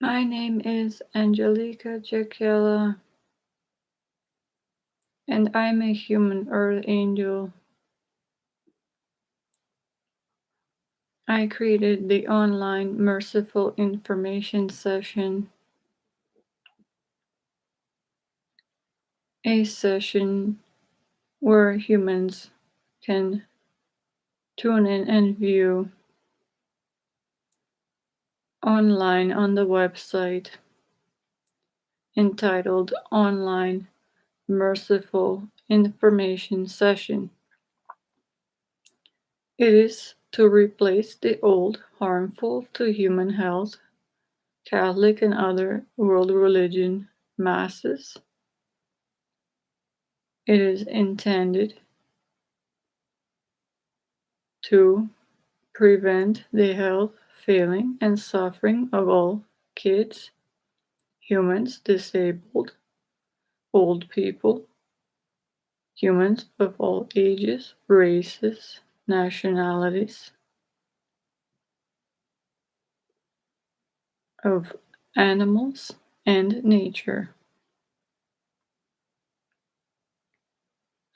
My name is Angelica Jacquella, and I'm a human earth angel. I created the online Merciful information session, a session where humans can tune in and view online on the website entitled Online Merciful Information Session. It is to replace the old, harmful to human health, Catholic and other world religion masses. It is intended to prevent the health, failing, and suffering of all kids, humans, disabled, old people, humans of all ages, races, nationalities, of animals and nature.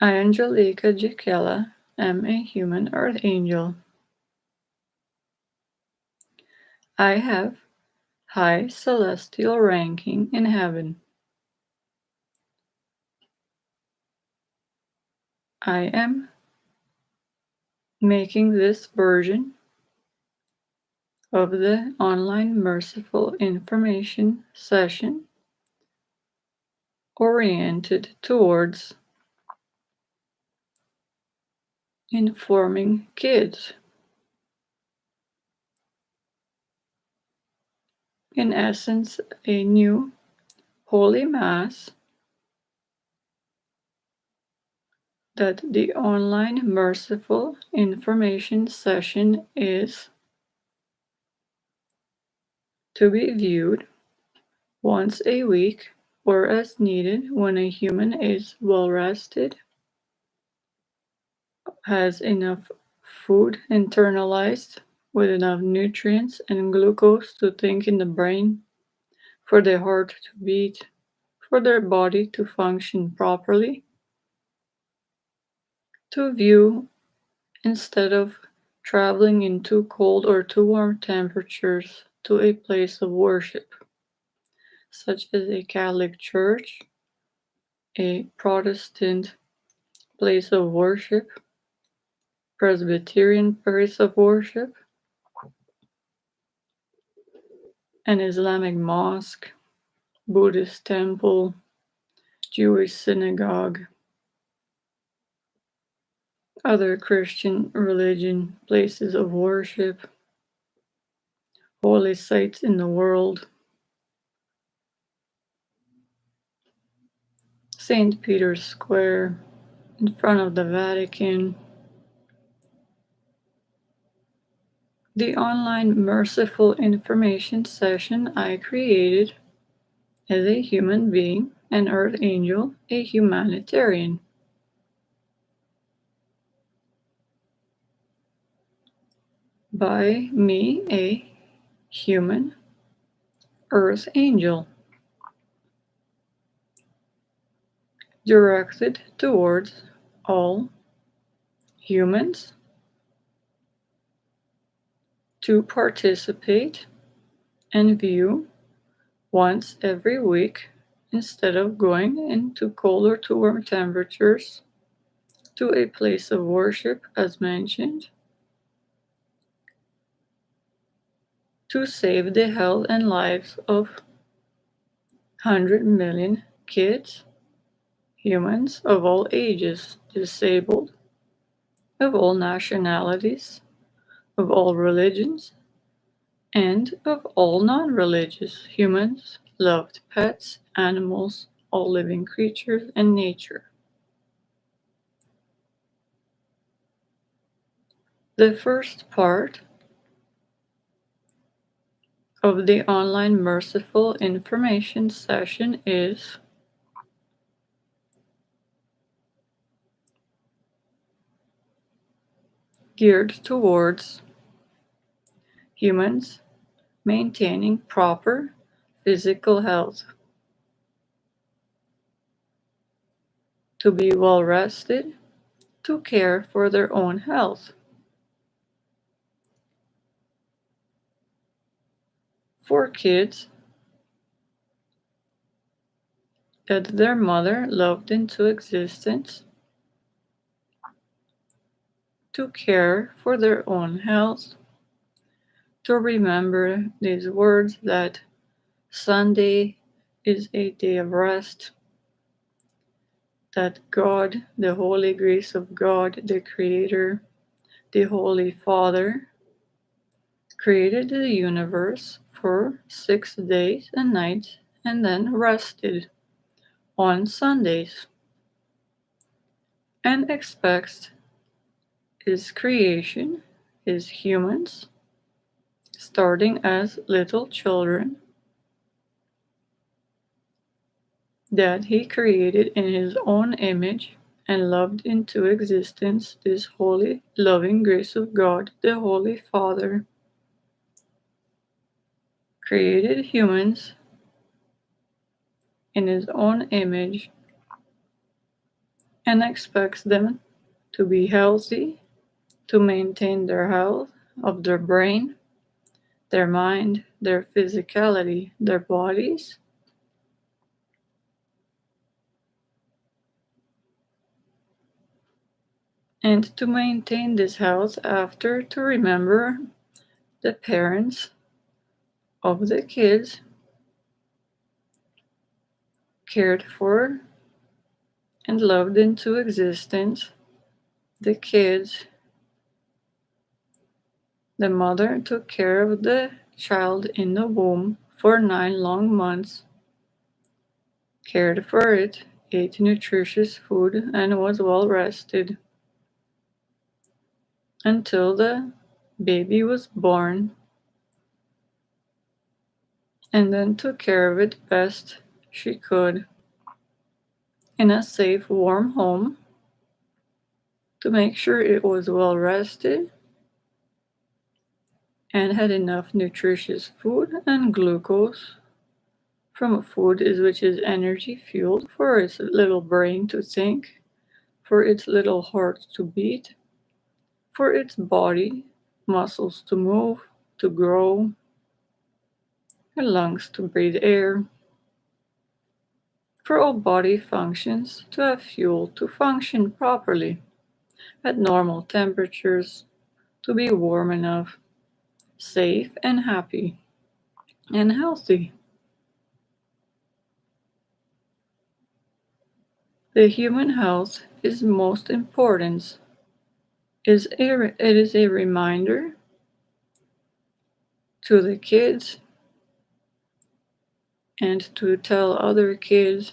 I, Angelica Jacquella, am a human earth angel. I have high celestial ranking in heaven. I am making this version of the online Merciful information session oriented towards informing kids. In essence, a new Holy Mass that the online Merciful information session is to be viewed once a week or as needed when a human is well rested, has enough food internalized with enough nutrients and glucose to think in the brain, for their heart to beat, for their body to function properly, to view instead of traveling in too cold or too warm temperatures to a place of worship, such as a Catholic church, a Protestant place of worship, Presbyterian place of worship, an Islamic mosque, Buddhist temple, Jewish synagogue, other Christian religion places of worship, holy sites in the world, St. Peter's Square, in front of the Vatican. The online Merciful information session I created as a human being, an earth angel, a humanitarian. By me, a human earth angel, directed towards all humans to participate and view once every week instead of going into cold or too warm temperatures to a place of worship, as mentioned, to save the health and lives of 100 million kids, humans of all ages, disabled, of all nationalities, of all religions, and of all non-religious humans, loved pets, animals, all living creatures, and nature. The first part of the online Merciful information session is geared towards humans maintaining proper physical health, to be well rested, to care for their own health. For kids that their mother loved into existence, to care for their own health, to remember these words that Sunday is a day of rest, that God, the Holy Grace of God, the Creator, the Holy Father, created the universe for 6 days and nights and then rested on Sundays and expects his creation, his humans, starting as little children, that he created in his own image and loved into existence this holy, loving grace of God, the Holy Father, created humans in his own image and expects them to be healthy, to maintain their health of their brain, their mind, their physicality, their bodies, and to maintain this health after to remember the parents of the kids cared for and loved into existence the kids. The mother took care of the child in the womb for 9 long months, cared for it, ate nutritious food, and was well rested until the baby was born, and then took care of it best she could in a safe, warm home to make sure it was well rested and had enough nutritious food and glucose from a food which is energy fueled for its little brain to think, for its little heart to beat, for its body muscles to move, to grow, and lungs to breathe air, for all body functions to have fuel to function properly at normal temperatures, to be warm enough, safe and happy and healthy. The human health is most important. It is a reminder to the kids and to tell other kids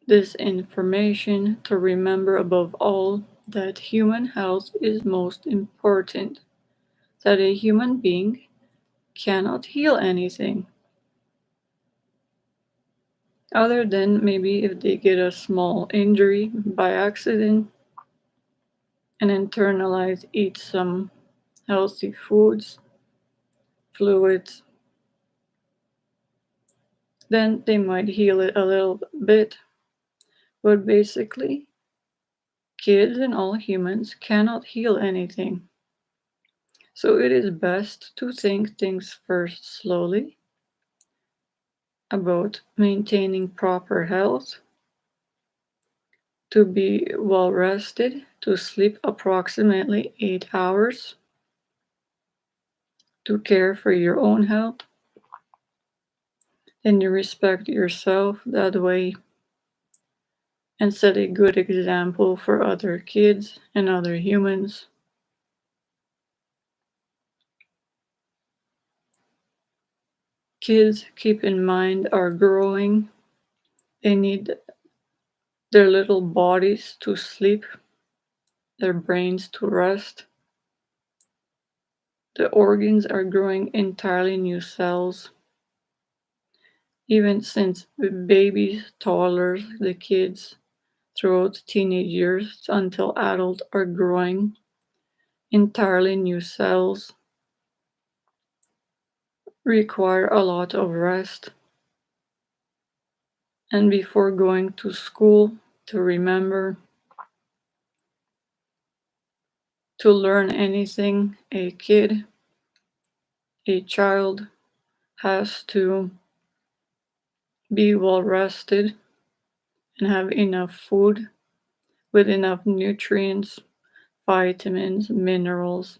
this information, to remember above all that human health is most important, that a human being cannot heal anything other than maybe if they get a small injury by accident and internalize, eat some healthy foods, fluids, then they might heal it a little bit. But basically, kids and all humans cannot heal anything. So it is best to think things first slowly about maintaining proper health, to be well rested, to sleep approximately 8 hours, to care for your own health, and you respect yourself that way and set a good example for other kids and other humans. Kids, keep in mind, are growing. They need their little bodies to sleep, their brains to rest. The organs are growing entirely new cells. Even since the babies, toddlers, the kids, throughout teenage years until adults are growing entirely new cells require a lot of rest. And before going to school, to remember, to learn anything, a child has to be well rested and have enough food with enough nutrients, vitamins, minerals,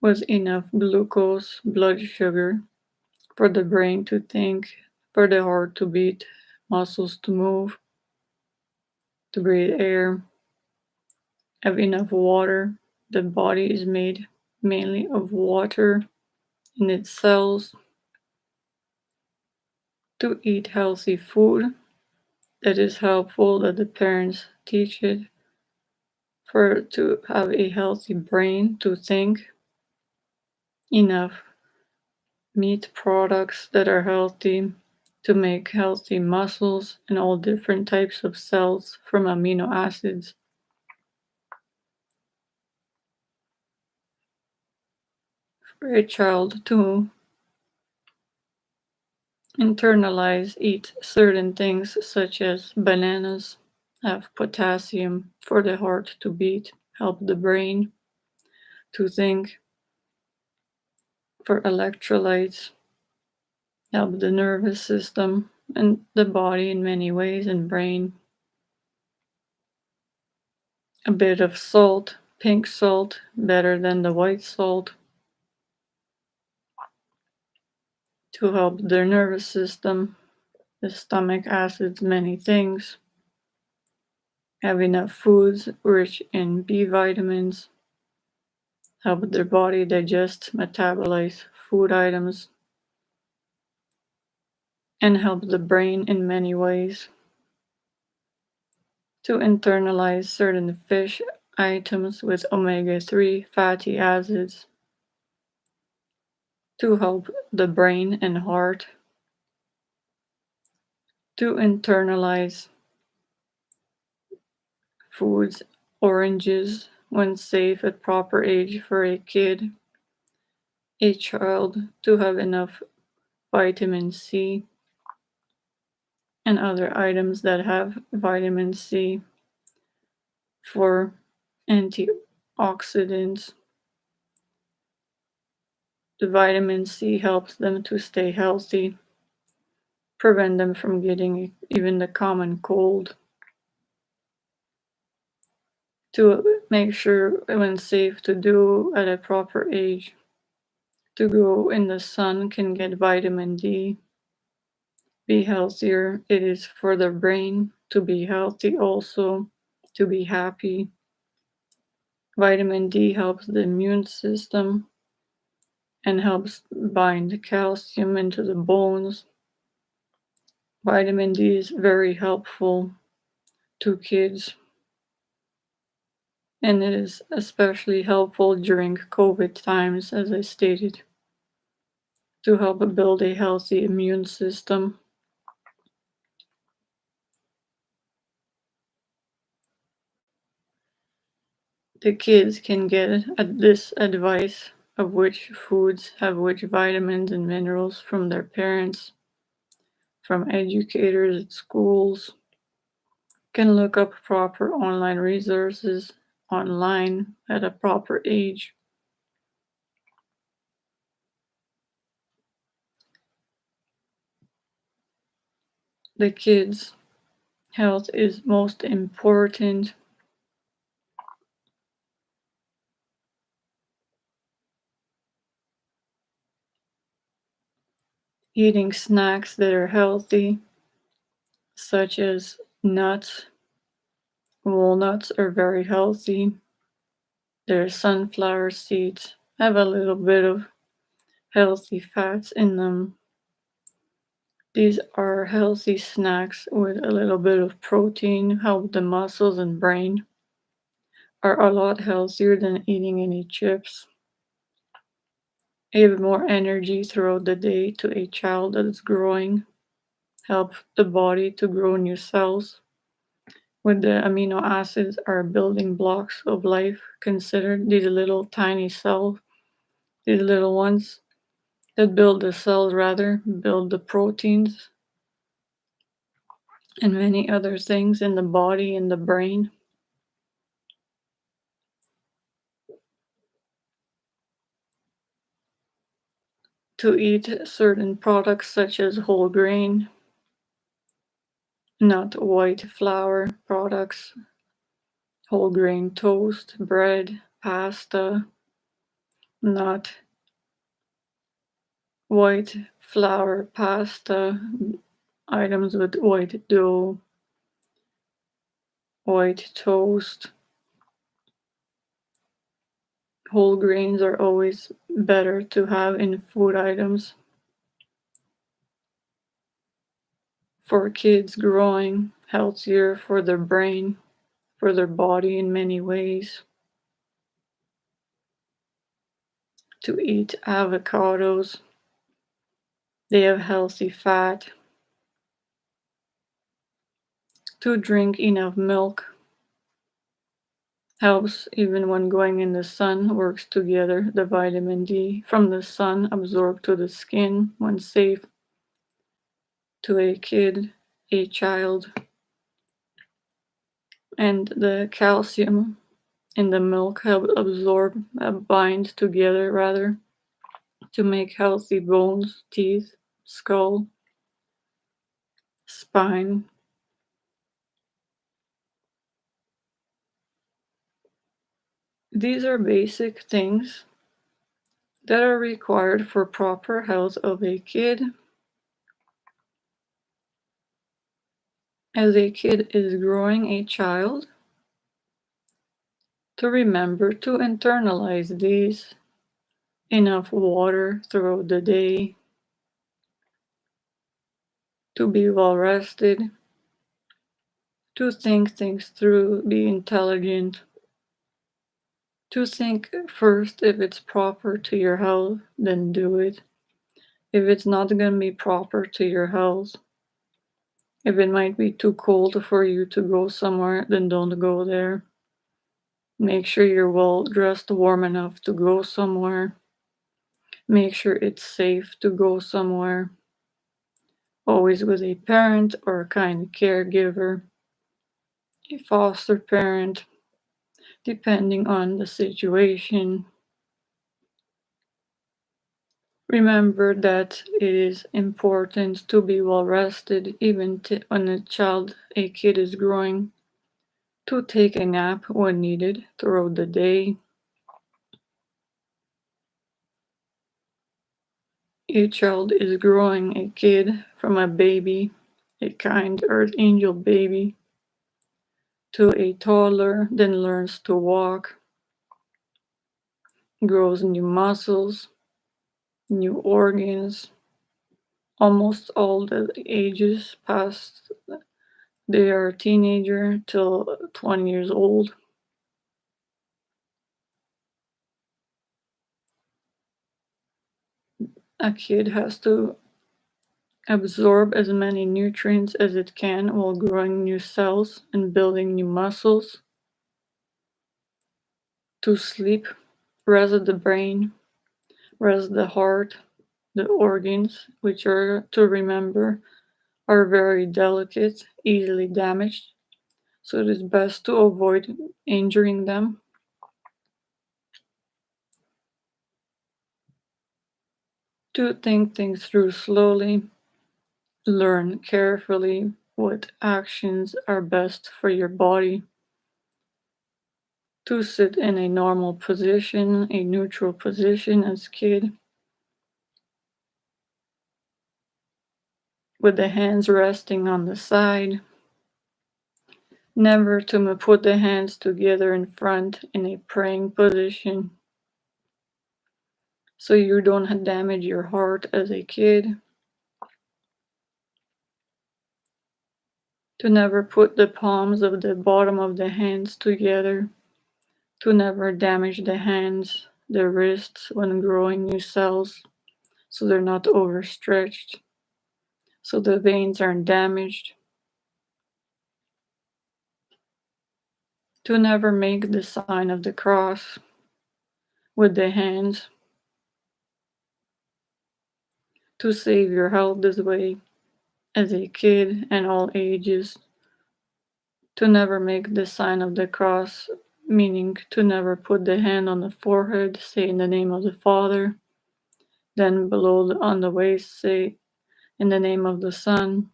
with enough glucose, blood sugar, for the brain to think, for the heart to beat, muscles to move, to breathe air, have enough water. The body is made mainly of water in its cells. To eat healthy food, that is helpful that the parents teach it, for to have a healthy brain to think, enough meat products that are healthy, to make healthy muscles and all different types of cells from amino acids. For a child to internalize, eat certain things such as bananas, have potassium for the heart to beat, help the brain to think, for electrolytes, help the nervous system and the body in many ways, and brain. A bit of salt, pink salt, better than the white salt, to help their nervous system, the stomach acids, many things. Have enough foods rich in B vitamins, help their body digest, metabolize food items, and help the brain in many ways. To internalize certain fish items with omega-3 fatty acids, to help the brain and heart. To internalize foods, oranges, when safe at proper age for a kid, a child, to have enough vitamin C and other items that have vitamin C for antioxidants. The vitamin C helps them to stay healthy, prevent them from getting even the common cold. To make sure when safe to do at a proper age, to go in the sun can get vitamin D, be healthier. It is for the brain to be healthy also, to be happy. Vitamin D helps the immune system and helps bind calcium into the bones. Vitamin D is very helpful to kids, and it is especially helpful during COVID times, as I stated, to help build a healthy immune system. The kids can get this advice of which foods have which vitamins and minerals from their parents, from educators at schools, can look up proper online resources online at a proper age. The kids' health is most important. Eating snacks that are healthy, such as nuts, walnuts are very healthy. Their sunflower seeds have a little bit of healthy fats in them. These are healthy snacks with a little bit of protein, help the muscles and brain, are a lot healthier than eating any chips. Give more energy throughout the day to a child that is growing, help the body to grow new cells with the amino acids are building blocks of life considered these little tiny cells, these little ones that build the cells rather, build the proteins and many other things in the body and the brain. To eat certain products such as whole grain, not white flour products, whole grain toast, bread, pasta, not white flour pasta, items with white dough, white toast. Whole grains are always better to have in food items for kids growing, healthier for their brain, for their body in many ways. To eat avocados, they have healthy fat. To drink enough milk helps even when going in the sun, works together. The vitamin D from the sun absorbed to the skin when safe to a kid, a child, and the calcium in the milk help absorb, bind together rather, to make healthy bones, teeth, skull, spine. These are basic things that are required for proper health of a kid. As a kid is growing a child, to remember to internalize these, enough water throughout the day, to be well rested, to think things through, be intelligent, to think first if it's proper to your health, then do it. If it's not going to be proper to your health, if it might be too cold for you to go somewhere, then don't go there. Make sure you're well dressed, warm enough to go somewhere. Make sure it's safe to go somewhere. Always with a parent or a kind caregiver, a foster parent, depending on the situation. Remember that it is important to be well rested, even when a kid is growing, to take a nap when needed throughout the day. A child is growing a kid from a baby, a kind earth angel baby, to a toddler, then learns to walk, grows new muscles, new organs, almost all the ages past they are a teenager till 20 years old. A kid has to absorb as many nutrients as it can while growing new cells and building new muscles. To sleep, rest the brain, rest the heart, the organs, which are to remember are very delicate, easily damaged, so it is best to avoid injuring them. To think things through slowly, learn carefully what actions are best for your body. To sit in a normal position, a neutral position as kid, with the hands resting on the side. Never to put the hands together in front in a praying position, so you don't damage your heart as a kid. To never put the palms of the bottom of the hands together. To never damage the hands, the wrists when growing new cells, so they're not overstretched, so the veins aren't damaged. to never make the sign of the cross with the hands, to save your health this way as a kid and all ages, to never make the sign of the cross, meaning to never put the hand on the forehead, say in the name of the Father, then below on the waist, say in the name of the Son,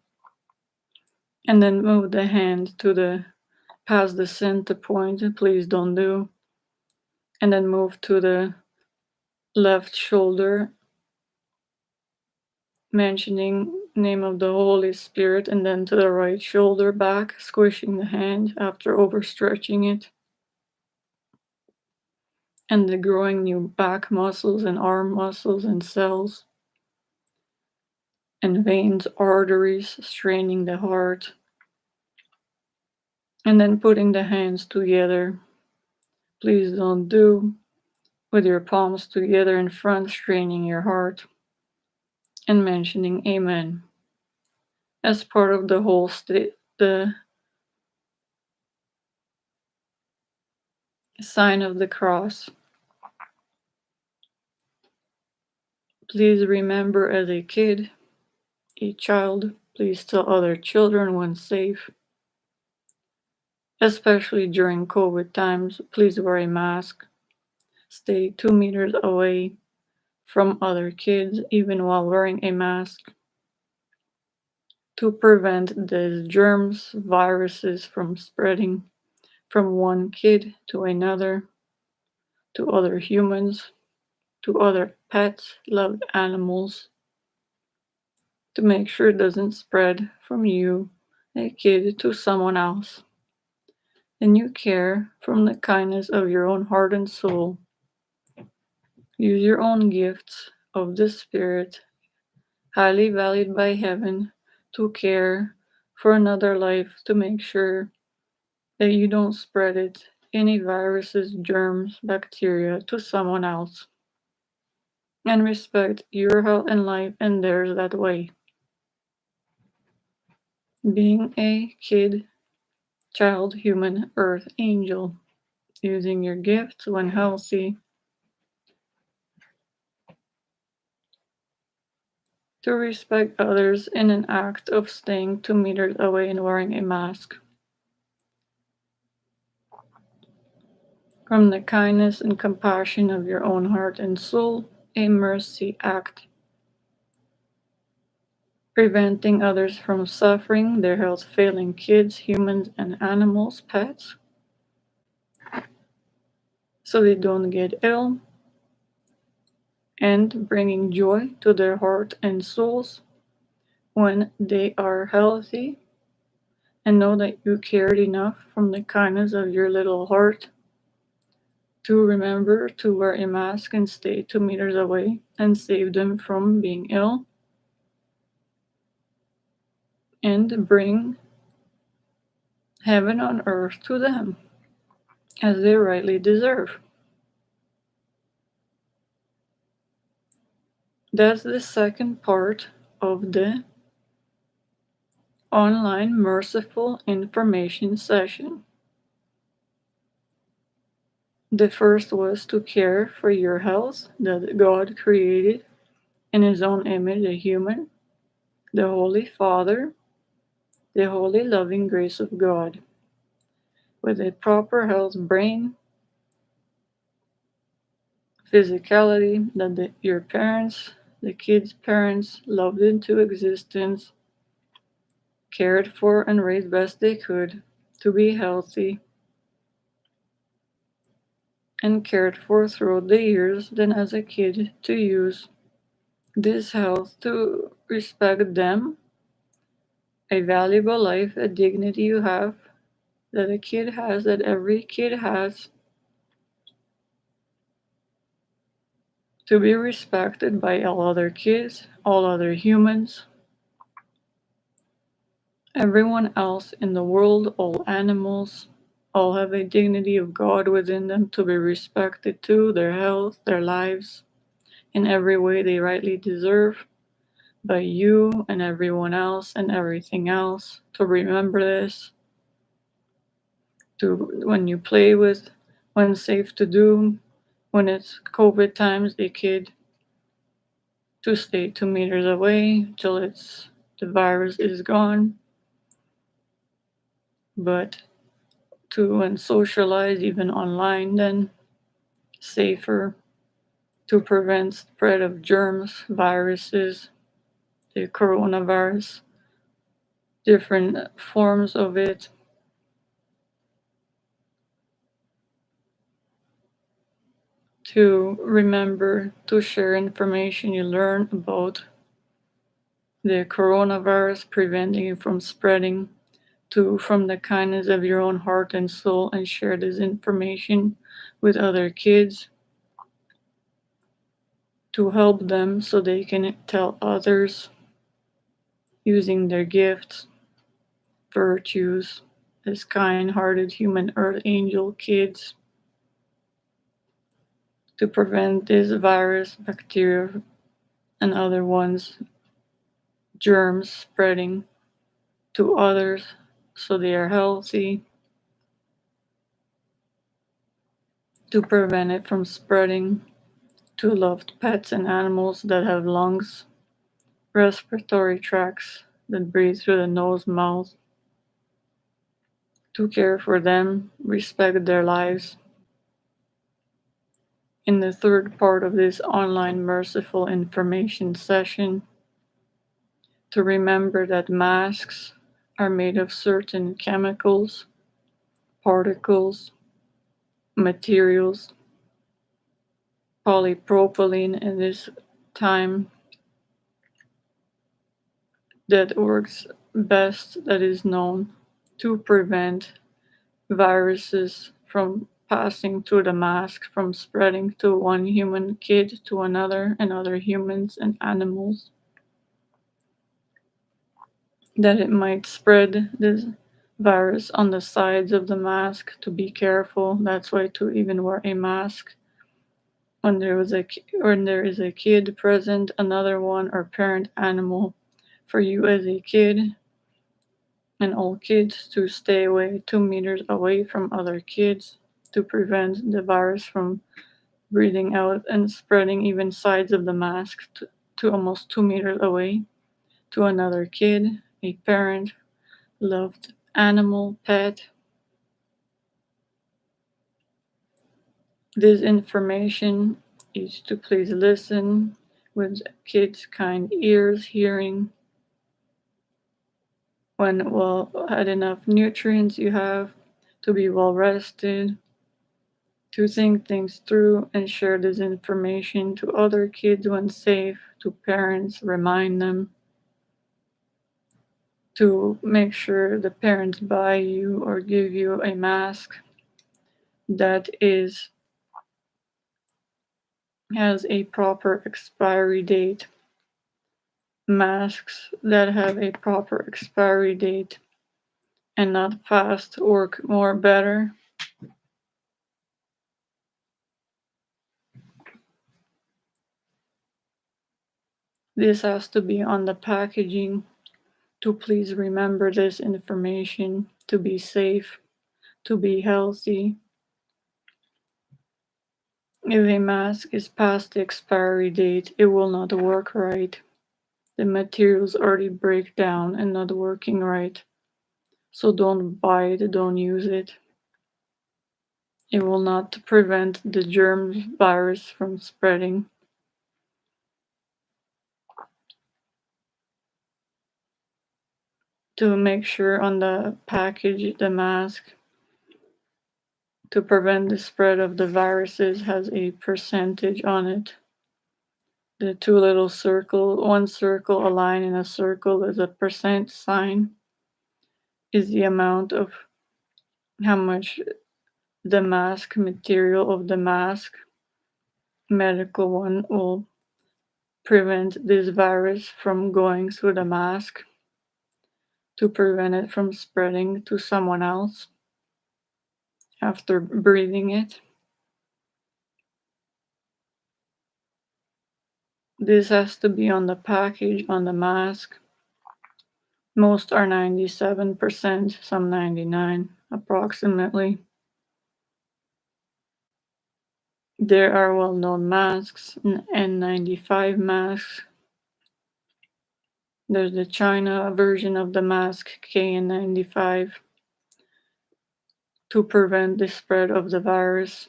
and then move the hand to the past the center point, please don't do, and then move to the left shoulder, mentioning name of the Holy Spirit, and then to the right shoulder back, squishing the hand after overstretching it, and the growing new back muscles and arm muscles and cells and veins, arteries, straining the heart, and then putting the hands together. Please don't do with your palms together in front, straining your heart, and mentioning Amen as part of the whole the sign of the cross. Please remember as a kid, a child, please tell other children when safe, especially during COVID times, please wear a mask. Stay 2 meters away from other kids, even while wearing a mask, to prevent these germs, viruses from spreading from one kid to another, to other humans, to other pets, loved animals, to make sure it doesn't spread from you, a kid, to someone else. And you care from the kindness of your own heart and soul. Use your own gifts of the Spirit, highly valued by heaven, to care for another life, to make sure that you don't spread it, any viruses, germs, bacteria, to someone else. And respect your health and life and theirs that way. Being a kid, child, human, earth, angel, using your gifts when healthy to respect others in an act of staying 2 meters away and wearing a mask. From the kindness and compassion of your own heart and soul, a mercy act, preventing others from suffering, their health failing kids, humans, and animals, pets, so they don't get ill, and bringing joy to their heart and souls when they are healthy, and know that you cared enough from the kindness of your little heart to remember to wear a mask and stay 2 meters away and save them from being ill, and bring heaven on earth to them as they rightly deserve. That's the second part of the online Merciful information session. The first was to care for your health, that God created in His own image a human, the Holy Father, the holy loving grace of God, with a proper health, brain, physicality, that your parents, the kids' parents, loved into existence, cared for and raised best they could to be healthy, and cared for throughout the years, then as a kid to use this health to respect them, a valuable life, a dignity you have, that a kid has, that every kid has, to be respected by all other kids, all other humans, everyone else in the world, all animals, all have a dignity of God within them to be respected too, their health, their lives, in every way they rightly deserve, by you and everyone else and everything else, to remember this, to when you play with, when safe to do, when it's COVID times, a kid to stay 2 meters away till the virus is gone, but to when socialize even online then safer to prevent spread of germs, viruses, the coronavirus, different forms of it, to remember to share information you learn about the coronavirus, preventing it from spreading, to from the kindness of your own heart and soul and share this information with other kids to help them so they can tell others using their gifts, virtues, as kind hearted human earth angel kids to prevent this virus, bacteria, and other ones, germs spreading to others so they are healthy, to prevent it from spreading to loved pets and animals that have lungs, respiratory tracts that breathe through the nose, mouth, to care for them, respect their lives. In the third part of this online merciful information session, to remember that masks are made of certain chemicals, particles, materials, polypropylene in this time that works best, that is known to prevent viruses from passing through the mask, from spreading to one human kid to another and other humans and animals, that it might spread this virus on the sides of the mask. To be careful, that's why to even wear a mask when there is a kid present, another one or parent animal, for you as a kid and all kids to stay away 2 meters away from other kids to prevent the virus from breathing out and spreading even sides of the mask to almost 2 meters away to another kid, a parent, loved animal, pet. This information is to please listen with kids' kind ears, hearing when well had enough nutrients you have, to be well rested, to think things through and share this information to other kids when safe, to parents, remind them, to make sure the parents buy you or give you a mask that is has a proper expiry date. Masks that have a proper expiry date and not fast work more better. This has to be on the packaging. To please remember this information, to be safe, to be healthy. If a mask is past the expiry date, it will not work right. The materials already break down and not working right. So don't buy it, don't use it. It will not prevent the germ virus from spreading. To make sure on the package, the mask, to prevent the spread of the viruses, has a percentage on it. The two little circle, one circle, a line and a circle is a percent sign, is the amount of how much the mask material of the mask, medical one, will prevent this virus from going through the mask, to prevent it from spreading to someone else after breathing it. This has to be on the package, on the mask. Most are 97%, some 99. approximately. There are well-known masks, N95 masks. There's the China version of the mask, KN95, to prevent the spread of the virus,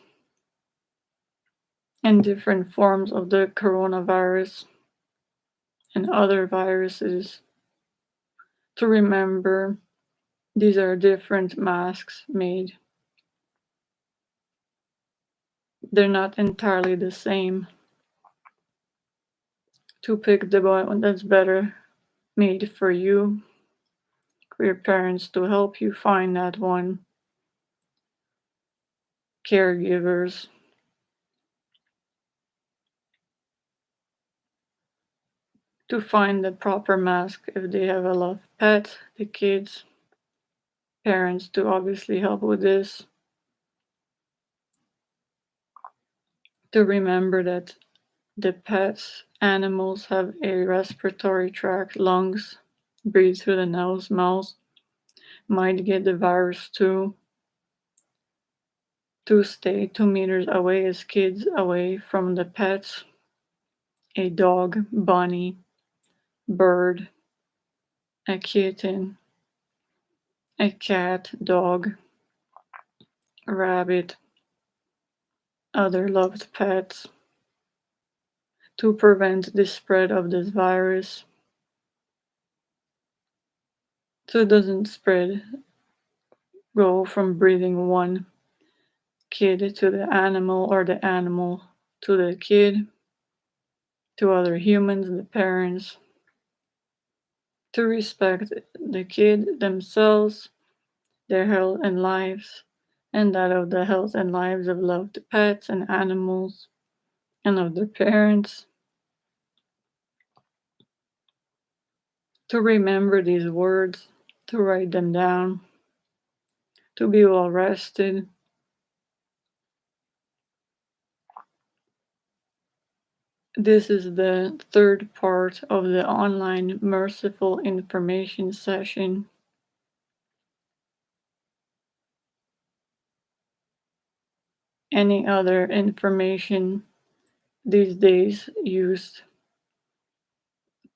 and different forms of the coronavirus and other viruses. To remember, these are different masks made. They're not entirely the same. To pick the one that's better made for you, for your parents to help you find that one, caregivers to find the proper mask if they have a lot of pets, the kids, parents to obviously help with this. To remember that the pets, animals have a respiratory tract, lungs, breathe through the nose, mouth, might get the virus too. To stay 2 meters away as kids away from the pets, a dog, bunny, bird, a kitten, a cat, dog, rabbit, other loved pets, to prevent the spread of this virus so it doesn't spread, go from breathing one kid to the animal or the animal to the kid, to other humans, the parents, to respect the kid themselves, their health and lives, and that of the health and lives of loved pets and animals and of their parents. To remember these words, to write them down, to be well rested. This is the third part of the online Merciful information session. Any other information these days used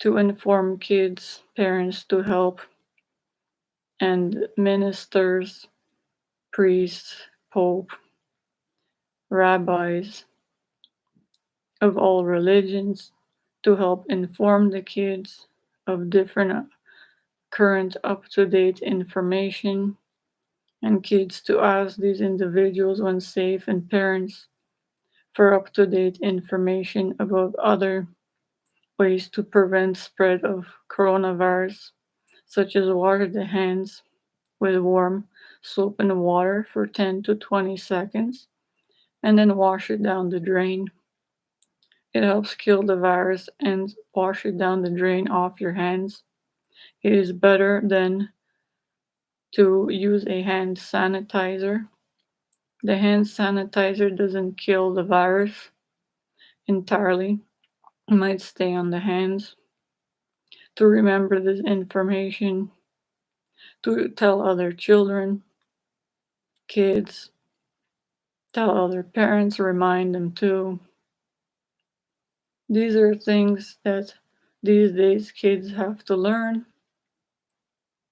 to inform kids, parents to help, and ministers, priests, pope, rabbis of all religions to help inform the kids of different current up-to-date information, and kids to ask these individuals when safe and parents for up-to-date information about other ways to prevent spread of coronavirus, such as wash the hands with warm soap and water for 10 to 20 seconds and then wash it down the drain. It helps kill the virus and wash it down the drain off your hands. It is better than to use a hand sanitizer. The hand sanitizer doesn't kill the virus entirely. It might stay on the hands. To remember this information, to tell other children, kids, tell other parents, remind them too. These are things that these days kids have to learn.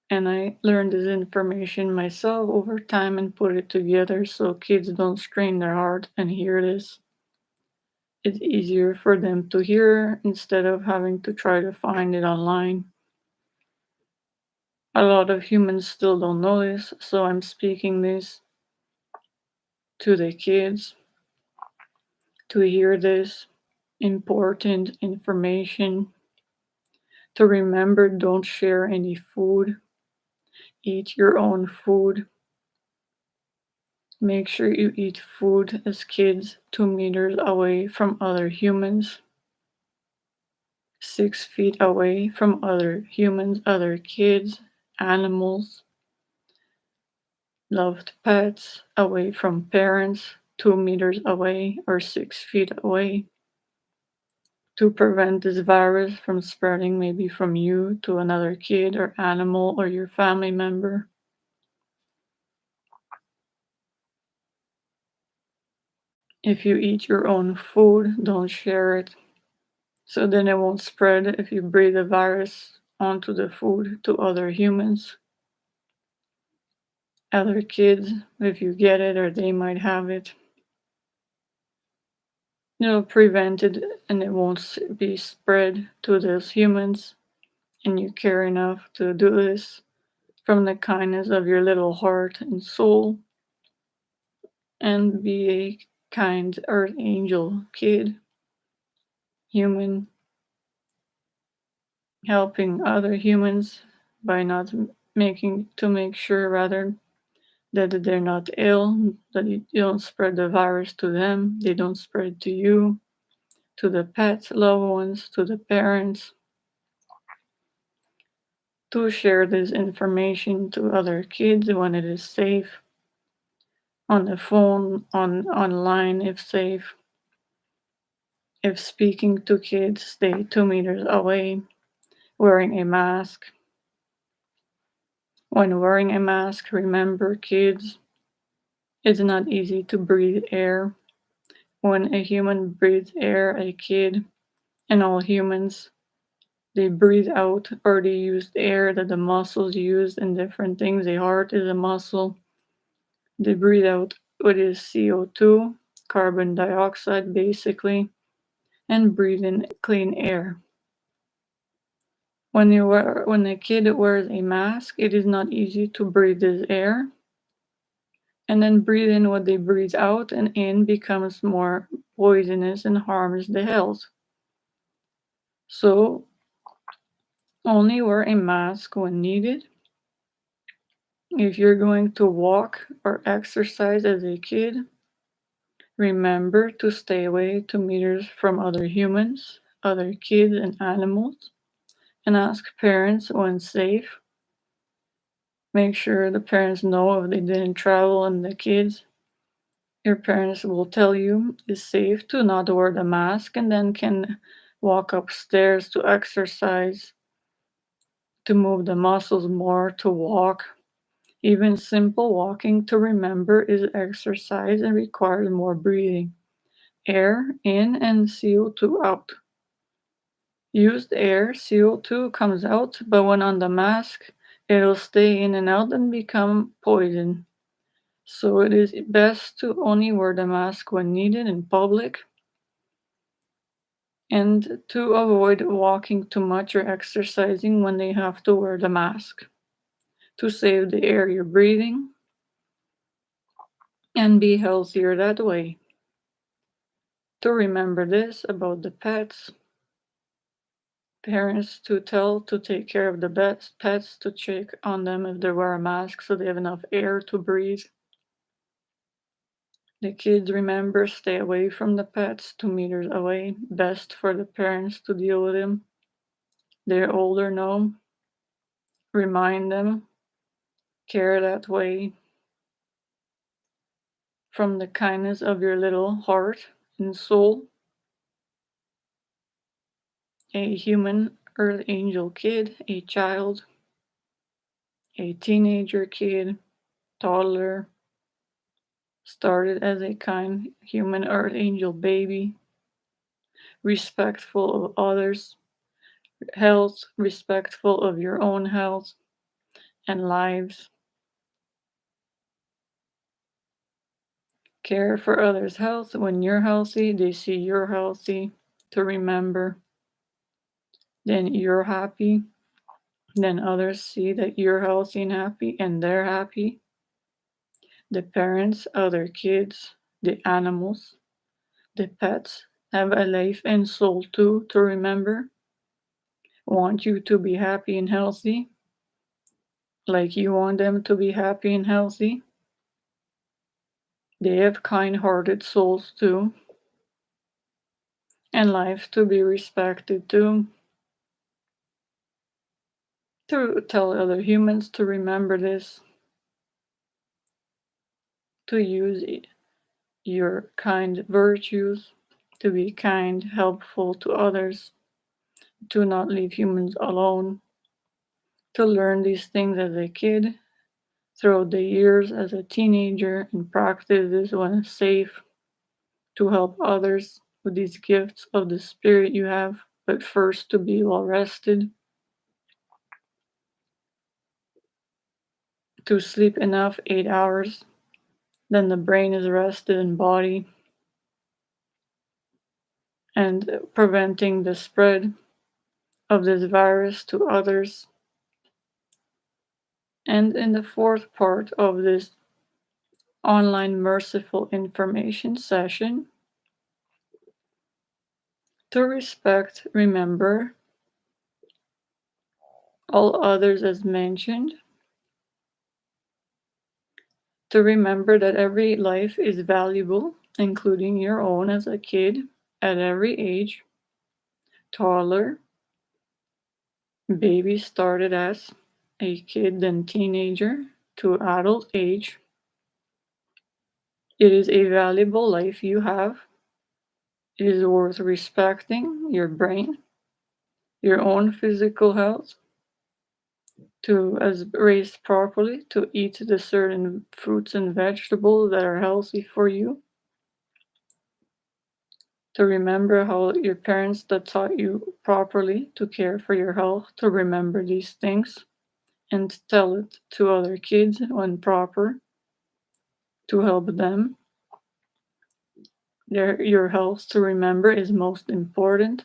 And I learned this information myself over time and put it together so kids don't strain their heart and hear this. It's easier for them to hear instead of having to try to find it online. A lot of humans still don't know this, so I'm speaking this to the kids to hear this important information. To remember, don't share any food, eat your own food. Make sure you eat food as kids 2 meters away from other humans, 6 feet away from other humans, other kids, animals, loved pets, away from parents, 2 meters away or 6 feet away, to prevent this virus from spreading maybe from you to another kid or animal or your family member. If you eat your own food, don't share it. So then it won't spread if you breathe the virus onto the food to other humans, other kids, if you get it or they might have it. You'll prevent it and it won't be spread to those humans, and you care enough to do this from the kindness of your little heart and soul, and be a kind earth angel kid, human, helping other humans by not making to make sure rather that they're not ill, that you don't spread the virus to them, they don't spread to you, to the pets, loved ones, to the parents, to share this information to other kids when it is safe, on the phone, online if safe. If speaking to kids, stay 2 meters away, wearing a mask. When wearing a mask, remember kids, it's not easy to breathe air. When a human breathes air, a kid, and all humans, they breathe out or they use the air that the muscles use in different things. The heart is a muscle. They breathe out what is CO2, carbon dioxide basically, and breathe in clean air. When a kid wears a mask, it is not easy to breathe this air. And then breathe in what they breathe out, and in becomes more poisonous and harms the health. So only wear a mask when needed. If you're going to walk or exercise as a kid, remember to stay away 2 meters from other humans, other kids, and animals, and ask parents when safe. Make sure the parents know if they didn't travel and the kids. Your parents will tell you it's safe to not wear the mask and then can walk upstairs to exercise, to move the muscles more, to walk. Even simple walking to remember is exercise and requires more breathing. Air in and CO2 out. Used air, CO2 comes out, but when on the mask, it'll stay in and out and become poison. So it is best to only wear the mask when needed in public and to avoid walking too much or exercising when they have to wear the mask to save the air you're breathing and be healthier that way. To remember this about the pets, parents to tell to take care of the pets, to check on them if they wear a mask so they have enough air to breathe. The kids remember stay away from the pets 2 meters away, best for the parents to deal with them. They're older now, remind them, care that way from the kindness of your little heart and soul. A human earth angel kid, a child, a teenager kid, toddler, started as a kind human earth angel baby, respectful of others' health, respectful of your own health and lives. Care for others' health. When you're healthy, they see you're healthy. To remember, then you're happy. Then others see that you're healthy and happy, and they're happy. The parents, other kids, the animals, the pets have a life and soul too to remember. Want you to be happy and healthy, like you want them to be happy and healthy. They have kind hearted souls too, and life to be respected too. To tell other humans to remember this, to use your kind virtues, to be kind, helpful to others, to not leave humans alone, to learn these things as a kid, throughout the years as a teenager, and practice this when safe, to help others with these gifts of the Spirit you have, but first to be well rested, to sleep enough 8 hours, then the brain is rested and body, and preventing the spread of this virus to others. And in the fourth part of this online merciful information session, to respect, remember all others as mentioned, to remember that every life is valuable, including your own as a kid at every age, toddler, baby started as a kid, then teenager to adult age. It is a valuable life you have. It is worth respecting your brain, your own physical health, to as raised properly, to eat the certain fruits and vegetables that are healthy for you, to remember how your parents that taught you properly to care for your health, to remember these things and tell it to other kids when proper, to help them. Your health, to remember, is most important.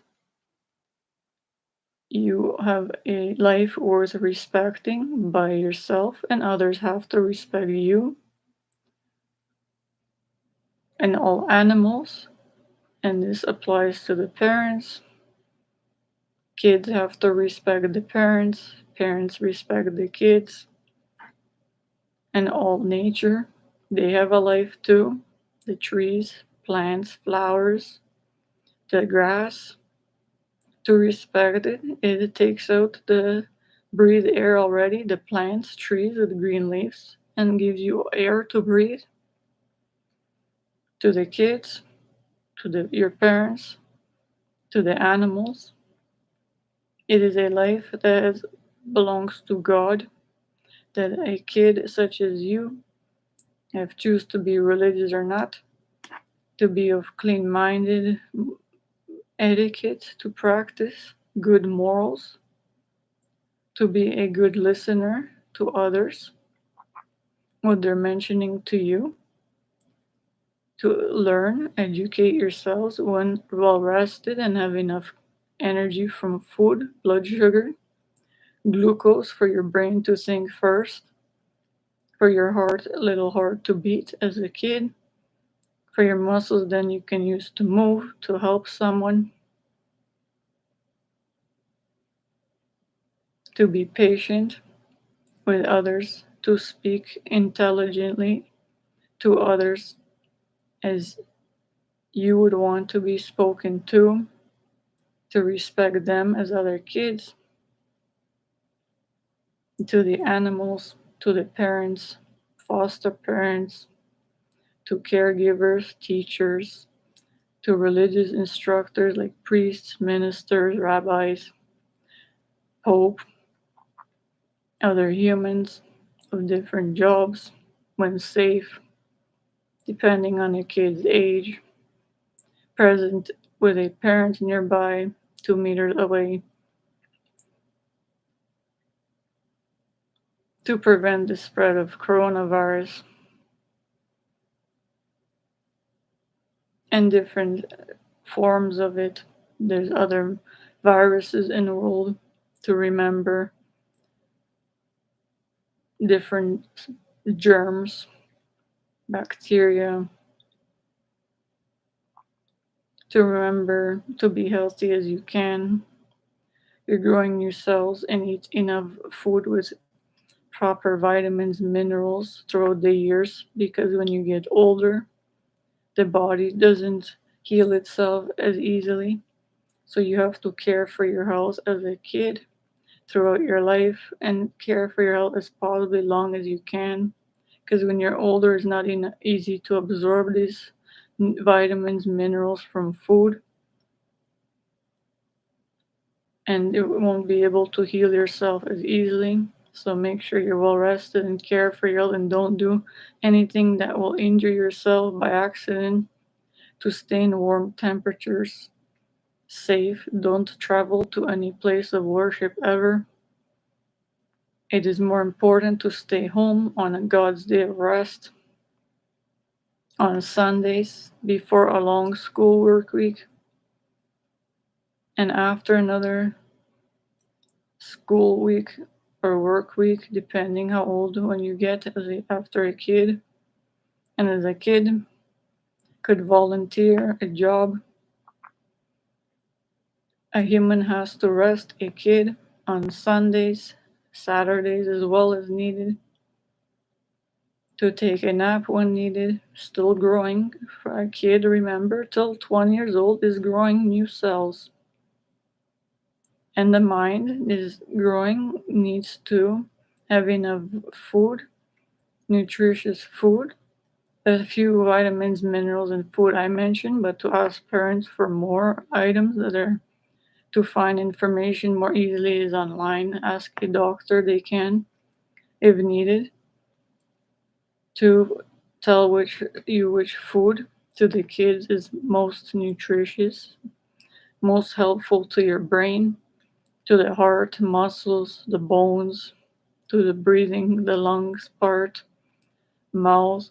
You have a life worth respecting by yourself, and others have to respect you and all animals. And this applies to the parents. Kids have to respect the parents, parents respect the kids, and all nature. They have a life too. The trees, plants, flowers, the grass. To respect it, it takes out the breathe air already, the plants, trees with green leaves, and gives you air to breathe. To the kids, to your parents, to the animals. It is a life that belongs to God, that a kid such as you have choose to be religious or not, to be of clean-minded etiquette, to practice good morals, to be a good listener to others, what they're mentioning to you, to learn, educate yourselves when well rested and have enough energy from food, blood sugar, glucose for your brain to think first, for your heart, little heart to beat as a kid, for your muscles then you can use to move, to help someone, to be patient with others, to speak intelligently to others as you would want to be spoken to respect them as other kids, to the animals, to the parents, foster parents, to caregivers, teachers, to religious instructors like priests, ministers, rabbis, pope, other humans of different jobs, when safe, depending on a kid's age, present with a parent nearby, 2 meters away, to prevent the spread of coronavirus and different forms of it. There's other viruses in the world to remember, different germs, bacteria, to remember to be healthy as you can. You're growing new cells and eat enough food with proper vitamins, minerals throughout the years, because when you get older, the body doesn't heal itself as easily. So you have to care for your health as a kid throughout your life and care for your health as possibly long as you can. Because when you're older, it's not easy to absorb these vitamins, minerals from food, and it won't be able to heal yourself as easily. So make sure you're well rested and care for your health and don't do anything that will injure yourself by accident, to stay in warm temperatures, safe, don't travel to any place of worship ever. It is more important to stay home on a God's day of rest, on Sundays, before a long school work week, and after another school week or work week, depending how old when you get after a kid. And as a kid, could volunteer a job. A human has to rest a kid on Sundays, Saturdays as well as needed, to take a nap when needed, still growing. For a kid, remember, till 20 years old is growing new cells. And the mind is growing, needs to have enough food, nutritious food, a few vitamins, minerals, and food I mentioned, but to ask parents for more items that are to find information more easily is online. Ask a doctor, they can, if needed, to tell which food to the kids is most nutritious, most helpful to your brain, to the heart, muscles, the bones, to the breathing, the lungs part, mouth,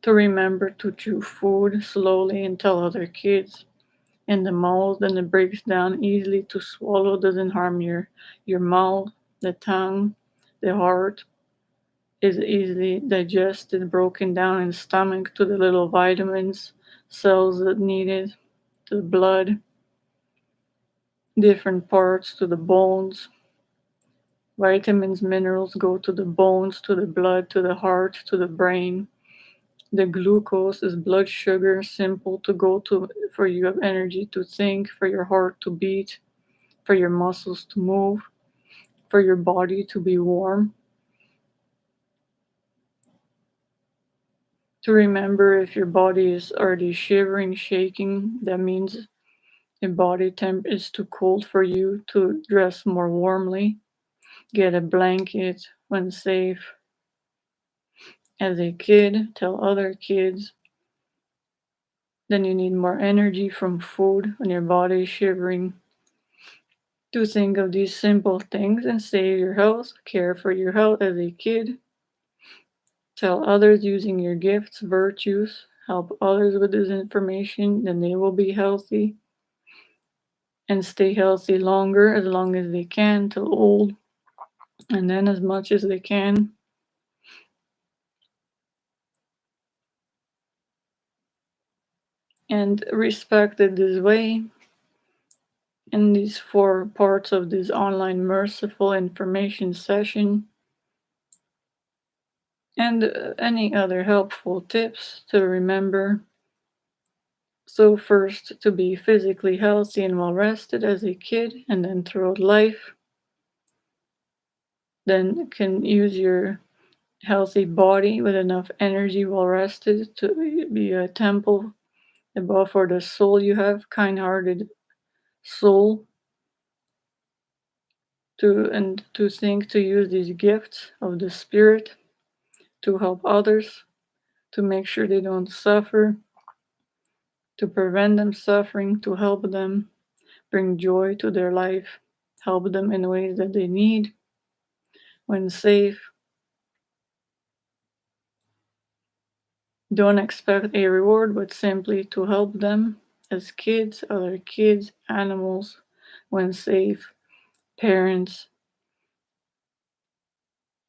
to remember to chew food slowly and tell other kids in the mouth, and it breaks down easily to swallow, doesn't harm your mouth, the tongue, the heart is easily digested, broken down in the stomach to the little vitamins, cells that needed, to the blood, different parts to the bones. Vitamins, minerals go to the bones, to the blood, to the heart, to the brain. The glucose is blood sugar, simple to go to for you have energy to think, for your heart to beat, for your muscles to move, for your body to be warm. To remember if your body is already shivering, shaking, that means your body temp is too cold for you to dress more warmly. Get a blanket when safe. As a kid, tell other kids. Then you need more energy from food when your body is shivering. To think of these simple things and save your health, care for your health as a kid. Tell others using your gifts, virtues, help others with this information, then they will be healthy and stay healthy longer as long as they can till old, and then as much as they can. And respected this way in these 4 parts of this online merciful information session, and any other helpful tips to remember. So, first, to be physically healthy and well rested as a kid, and then throughout life, then can use your healthy body with enough energy, well rested, to be a temple above for the soul you have, kind hearted soul, to think to use these gifts of the spirit to help others, to make sure they don't suffer, to prevent them suffering, to help them bring joy to their life, help them in ways that they need when safe. Don't expect a reward, but simply to help them as kids, other kids, animals, when safe, parents,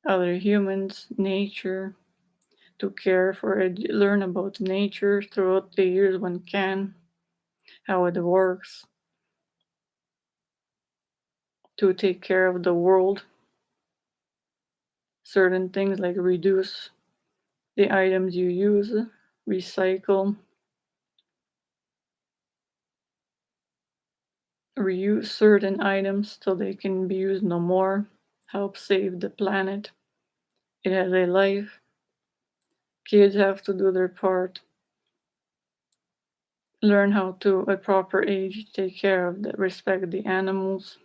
other humans, nature, to care for it, learn about nature throughout the years when can, how it works, to take care of the world, certain things like reduce the items you use, recycle, reuse certain items till they can be used no more, help save the planet. It has a life. Kids have to do their part. Learn how to, at proper age, take care of, respect the animals,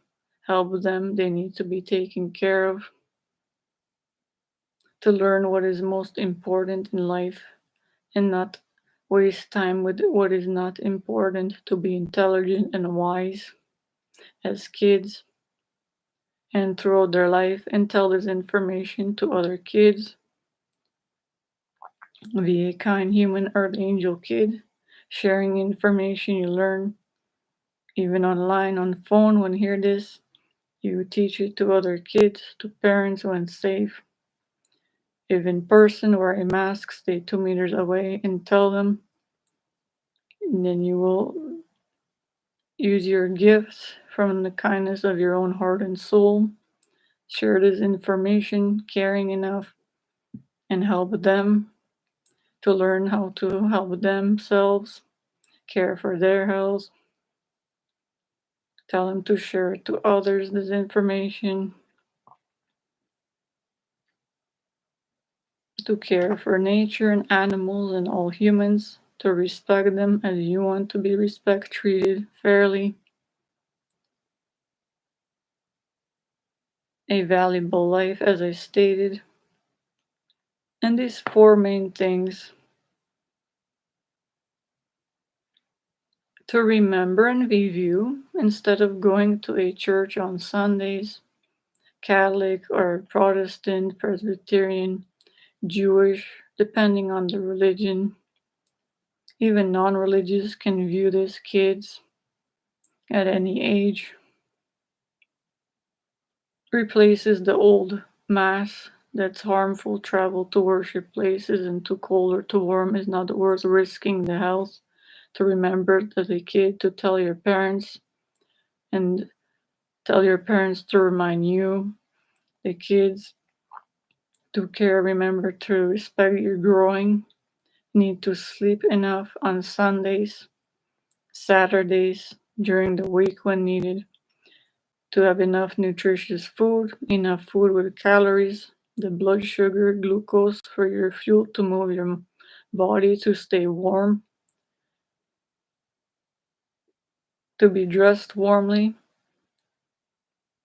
help them, they need to be taken care of. To learn what is most important in life and not waste time with what is not important, to be intelligent and wise as kids, and throughout their life and tell this information to other kids. Be a kind human earth angel kid, sharing information you learn, even online, on phone when hear this. You teach it to other kids, to parents when safe. If in person, wear a mask, stay 2 meters away, and tell them. And then you will use your gifts from the kindness of your own heart and soul. Share this information, caring enough, and help them to learn how to help themselves, care for their health. Tell them to share it to others this information, to care for nature and animals and all humans, to respect them as you want to be respected, treated fairly. A valuable life, as I stated. And these four main things to remember and review instead of going to a church on Sundays, Catholic or Protestant, Presbyterian, Jewish, depending on the religion. Even non religious can view this kids at any age. Replaces the old mass that's harmful. Travel to worship places and too cold or too warm is not worth risking the health. To remember as a kid to tell your parents and tell your parents to remind you, the kids, to care, remember to respect your growing, need to sleep enough on Sundays, Saturdays, during the week when needed, to have enough nutritious food, enough food with calories, the blood sugar, glucose for your fuel to move your body to stay warm, to be dressed warmly.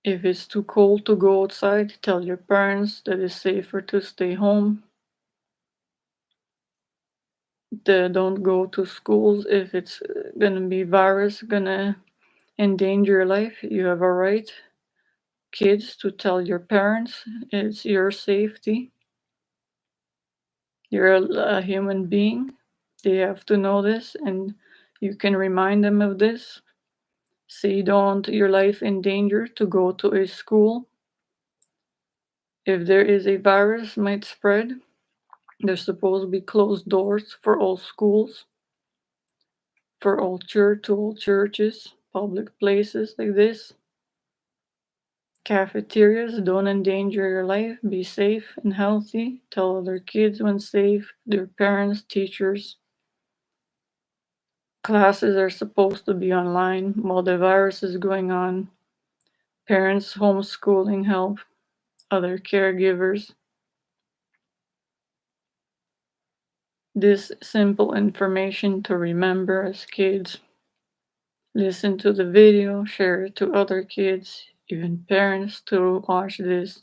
If it's too cold to go outside, tell your parents that it's safer to stay home. Don't go to schools if it's gonna be virus gonna endanger your life. You have a right, kids, to tell your parents it's your safety. You're a human being. They have to know this, and you can remind them of this. Say don't your life in danger to go to a school. If there is a virus might spread, there's supposed to be closed doors for all schools, for all to all churches, public places like this. Cafeterias, don't endanger your life. Be safe and healthy. Tell other kids when safe, their parents, teachers. Classes are supposed to be online while the virus is going on. Parents homeschooling help, other caregivers. This simple information to remember as kids. Listen to the video, share it to other kids, even parents to watch this.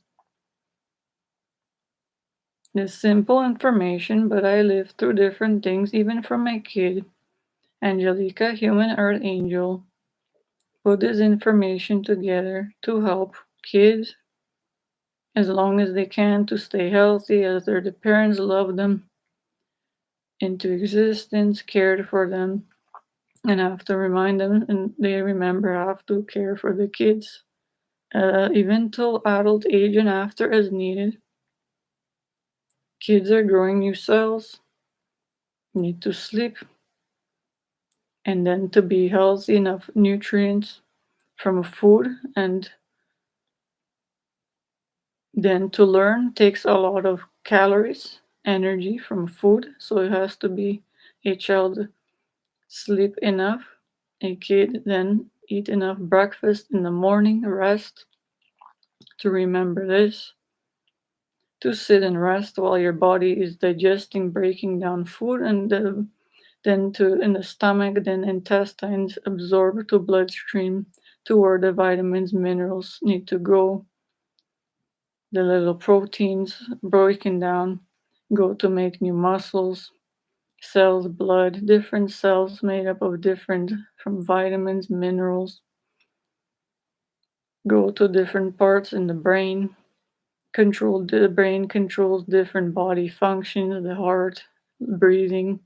This simple information, but I lived through different things even from my kid. Angelica, human earth angel, put this information together to help kids as long as they can to stay healthy as their parents love them into existence, cared for them, and have to remind them and they remember have to care for the kids even till adult age and after as needed. Kids are growing new cells, need to sleep, and then to be healthy, enough nutrients from food, and then to learn takes a lot of calories, energy from food, so it has to be a child sleep enough, a kid then eat enough breakfast in the morning, rest, to remember this, to sit and rest while your body is digesting, breaking down food, and then to in the stomach, then intestines absorb to bloodstream to where the vitamins, minerals need to go. The little proteins broken down go to make new muscles, Cells, blood, different cells made up of different from vitamins, minerals, go to different parts in the brain. The brain controls different body functions, the heart, breathing,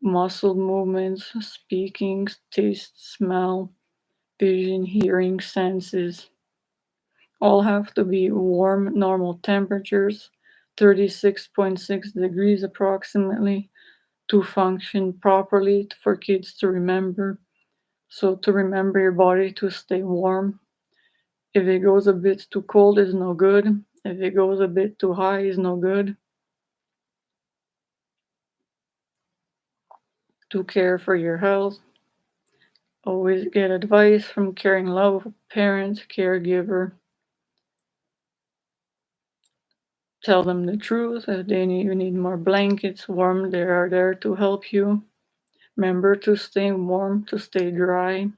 muscle movements, speaking, taste, smell, vision, hearing, senses. All have to be warm, normal temperatures, 36.6 degrees approximately, to function properly for kids to remember. So, to remember your body to stay warm. If it goes a bit too cold, is no good. If it goes a bit too high, is no good. To care for your health, always get advice from caring, love parent, caregiver. Tell them the truth. If you need more blankets, warm, they are there to help you. Remember to stay warm, to stay dry.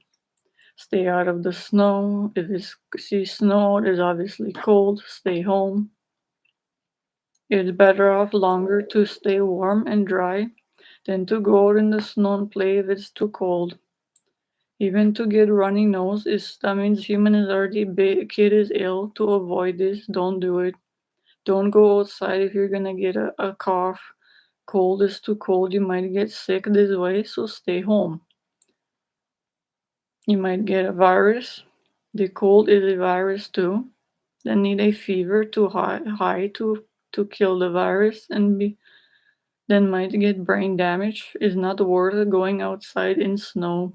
Stay out of the snow. If you see snow, it is obviously cold. Stay home. It's better off longer to stay warm and dry than to go out in the snow and play if it's too cold. Even to get runny nose is that means human is already kid is ill. To avoid this, don't do it. Don't go outside if you're gonna get a cough. Cold is too cold, you might get sick this way, so stay home. You might get a virus. The cold is a virus too. Then need a fever too high to kill the virus and then might get brain damage. Is not worth going outside in snow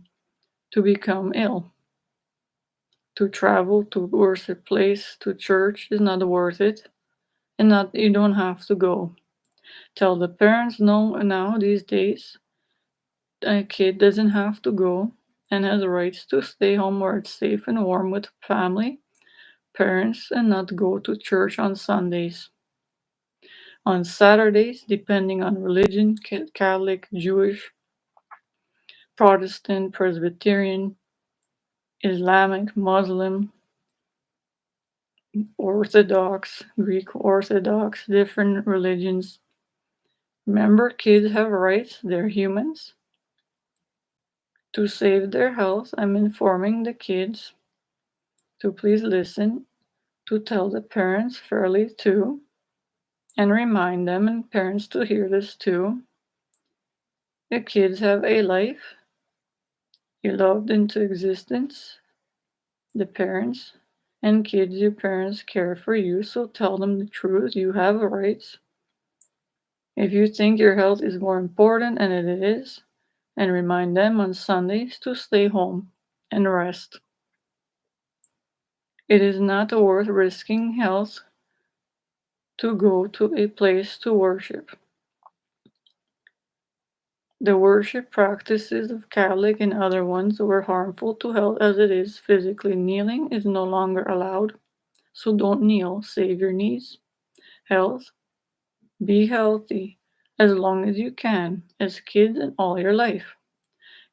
to become ill. To travel to worship place to church is not worth it, and not you don't have to go. Tell the parents no now these days a kid doesn't have to go and has rights to stay home where it's safe and warm with family, parents, and not go to church on Sundays. On Saturdays, depending on religion, Catholic, Jewish, Protestant, Presbyterian, Islamic, Muslim, Orthodox, Greek Orthodox, different religions. Remember, kids have rights, they're humans. To save their health, I'm informing the kids to please listen, to tell the parents fairly too, and remind them and parents to hear this too. The kids have a life. You loved into existence, the parents, and kids, your parents care for you, so tell them the truth. You have rights. If you think your health is more important, and it is, and remind them on Sundays to stay home and rest. It is not worth risking health to go to a place to worship. The worship practices of Catholic and other ones were harmful to health as it is physically. Kneeling is no longer allowed, so don't kneel. Save your knees. Health. Be healthy as long as you can, as kids and all your life.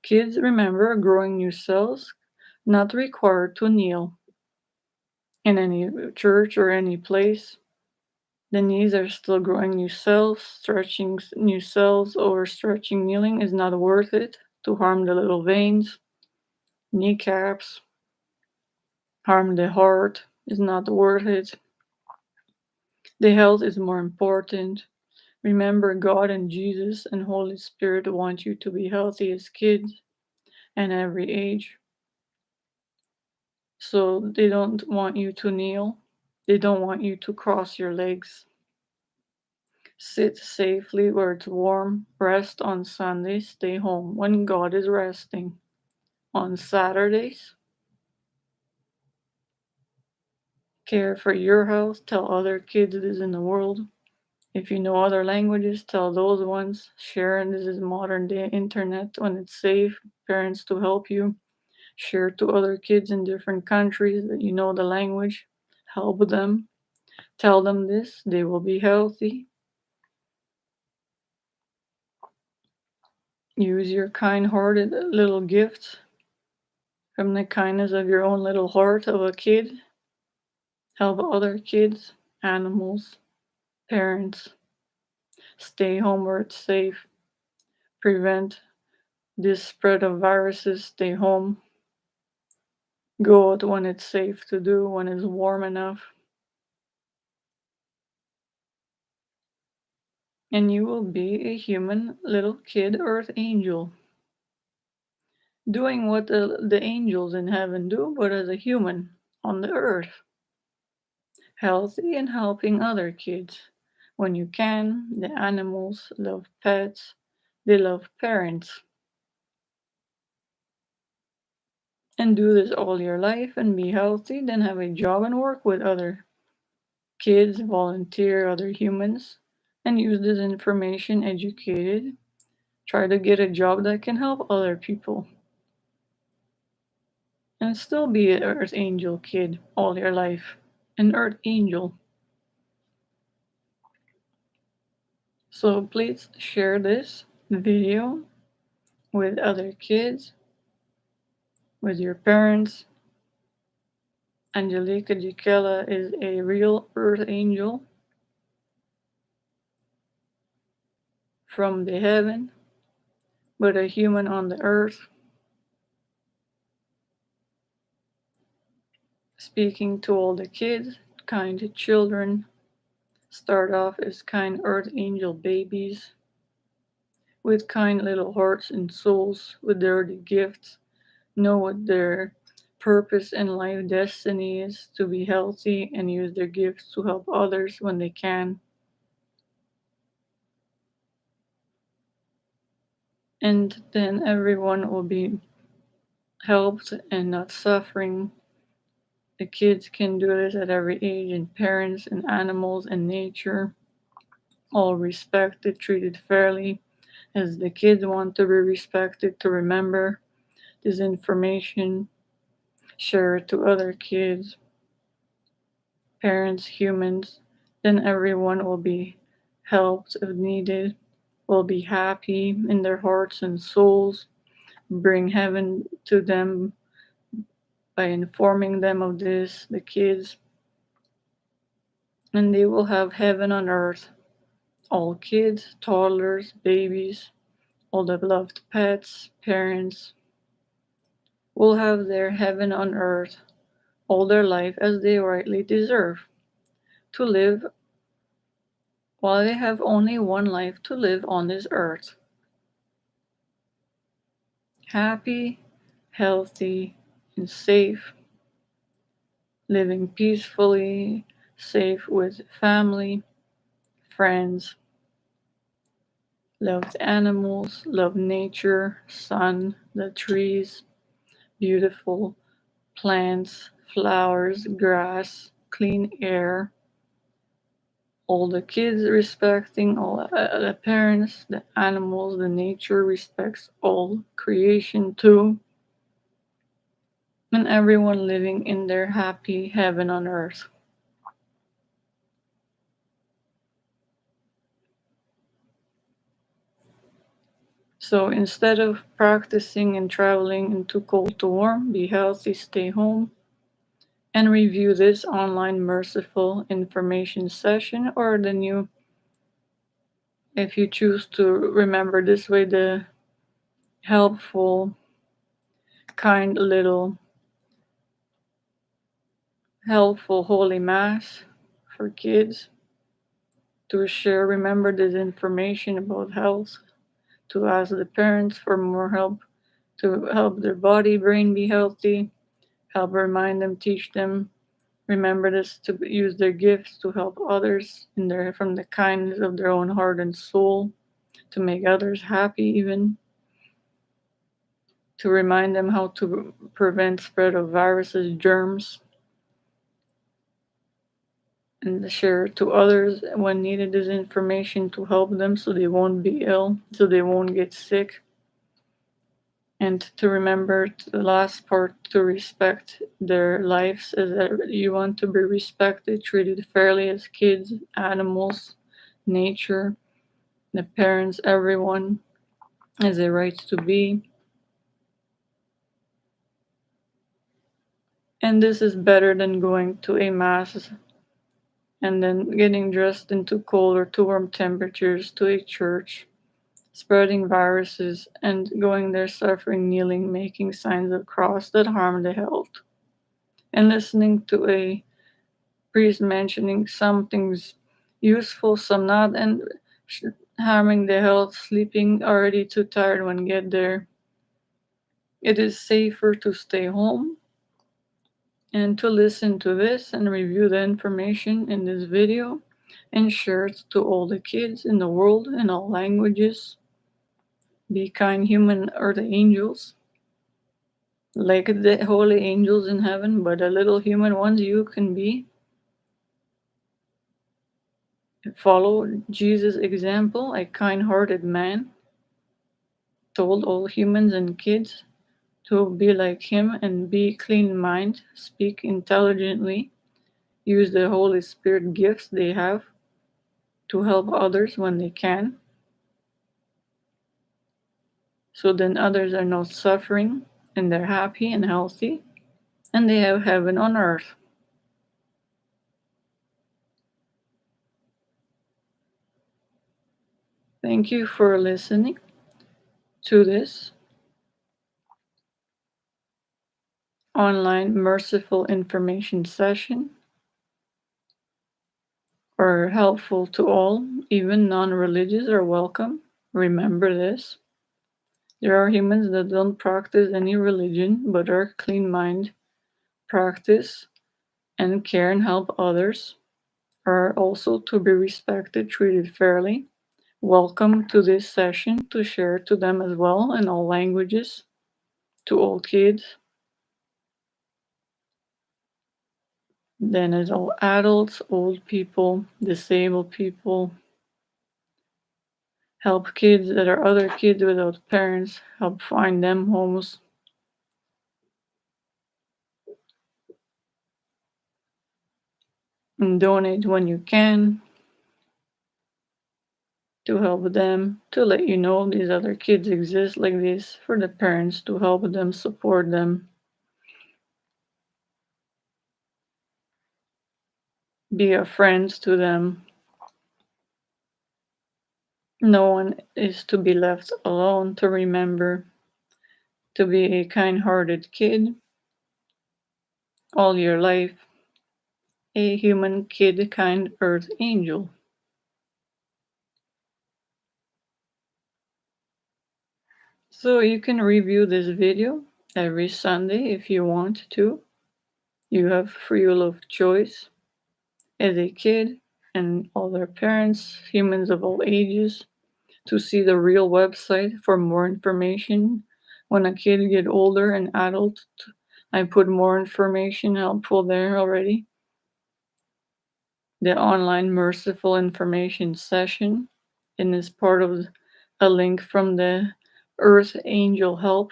Kids, remember growing new cells, not required to kneel in any church or any place. The knees are still growing new cells. Stretching new cells or stretching kneeling is not worth it to harm the little veins, kneecaps, harm the heart is not worth it. The health is more important. Remember, God and Jesus and Holy Spirit want you to be healthy as kids and every age. So they don't want you to kneel. They don't want you to cross your legs. Sit safely where it's warm. Rest on Sundays. Stay home when God is resting. On Saturdays, care for your health. Tell other kids this in the world. If you know other languages, tell those ones. Share, this is modern day internet when it's safe. Parents to help you. Share to other kids in different countries that you know the language. Help them. Tell them this. They will be healthy. Use your kind hearted little gifts from the kindness of your own little heart of a kid. Help other kids, animals, parents. Stay home where it's safe. prevent this spread of viruses, stay home, go out when it's safe to do, when it's warm enough, and you will be a human little kid earth angel, doing what the angels in heaven do, but as a human on the earth, healthy and helping other kids. When you can, the animals love pets, they love parents. And do this all your life and be healthy, then have a job and work with other kids, volunteer other humans, and use this information educated. Try to get a job that can help other people. And still be an Earth Angel kid all your life. An Earth Angel. So please share this video with other kids, with your parents. Angelica Gicella is a real Earth Angel from the heaven, but a human on the earth, speaking to all the kids, kind children. Start off as kind Earth Angel babies with kind little hearts and souls with their gifts, know what their purpose in life destiny is to be healthy and use their gifts to help others when they can. And then everyone will be helped and not suffering. The kids can do this at every age, and parents and animals and nature, all respected, treated fairly, as the kids want to be respected, to remember this information, share it to other kids, parents, humans, then everyone will be helped if needed, will be happy in their hearts and souls, bring heaven to them by informing them of this, the kids, and they will have heaven on earth. All kids, toddlers, babies, all the beloved pets, parents will have their heaven on earth all their life as they rightly deserve to live while they have only one life to live on this earth. Happy, healthy, and safe, living peacefully, safe with family, friends, loved animals, love nature, sun, the trees, beautiful plants, flowers, grass, clean air, all the kids respecting all the parents, the animals, the nature respects all creation too, and everyone living in their happy heaven on earth. So instead of practicing and traveling into cold to warm, be healthy, stay home, and review this online Merciful information session, or the new, if you choose to remember this way, the helpful, kind little, helpful Holy Mass for kids to share. Remember this information about health, to ask the parents for more help, to help their body, brain be healthy, help remind them, teach them. Remember this to use their gifts to help others in their from the kindness of their own heart and soul, to make others happy, even to remind them how to prevent spread of viruses, germs, and share to others when needed this information to help them so they won't be ill, so they won't get sick. And to remember the last part, to respect their lives as you want to be respected, treated fairly as kids, animals, nature, the parents, everyone has a right to be. And this is better than going to a mass and then getting dressed into cold or too warm temperatures to a church spreading viruses, and going there suffering, kneeling, making signs of cross that harm the health, and listening to a priest mentioning some things useful, some not, and harming the health, sleeping already too tired when get there. It is safer to stay home and to listen to this and review the information in this video and share it to all the kids in the world in all languages. Be kind human or the angels, like the holy angels in heaven, but the little human ones you can be. Follow Jesus' example, a kind hearted man told all humans and kids to be like him and be clean mind, speak intelligently, use the Holy Spirit gifts they have to help others when they can, so then others are not suffering and they're happy and healthy and they have heaven on earth. Thank you for listening to this online merciful information session, or helpful to all, even non-religious are welcome. Remember this. There are humans that don't practice any religion but are clean mind, practice and care and help others, are also to be respected, treated fairly. Welcome to this session to share to them as well in all languages, to all kids, then as all adults, old people, disabled people, help kids that are other kids without parents, help find them homes, and donate when you can to help them, to let you know these other kids exist like this, for the parents to help them, support them, be a friend to them. No one is to be left alone, to remember to be a kind-hearted kid all your life, a human kid, kind earth angel. So you can review this video every Sunday if you want to. You have free will of choice as a kid and all their parents, humans of all ages, to see the real website for more information. When a kid get older and adult, I put more information helpful there already. The online merciful information session, and is part of a link from the Earth Angel Help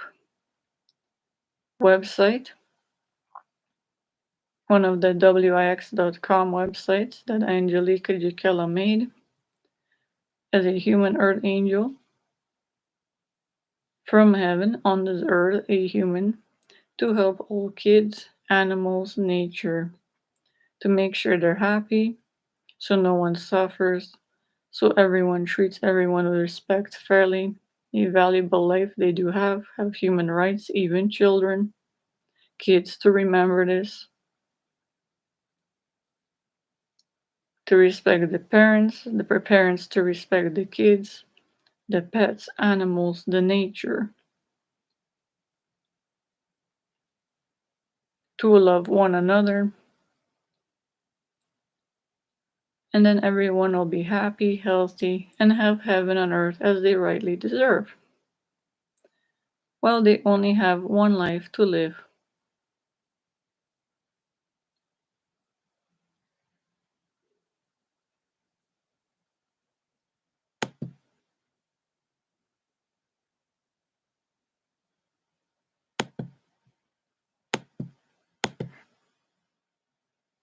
website, one of the wix.com websites that Angelica Gichella made as a human earth angel from heaven on this earth, a human, to help all kids, animals, nature, to make sure they're happy, so no one suffers, so everyone treats everyone with respect fairly, a valuable life they do have human rights, even children, kids to remember this, to respect the parents to respect the kids, the pets, animals, the nature, to love one another, and then everyone will be happy, healthy, and have heaven on earth as they rightly deserve. Well, they only have one life to live.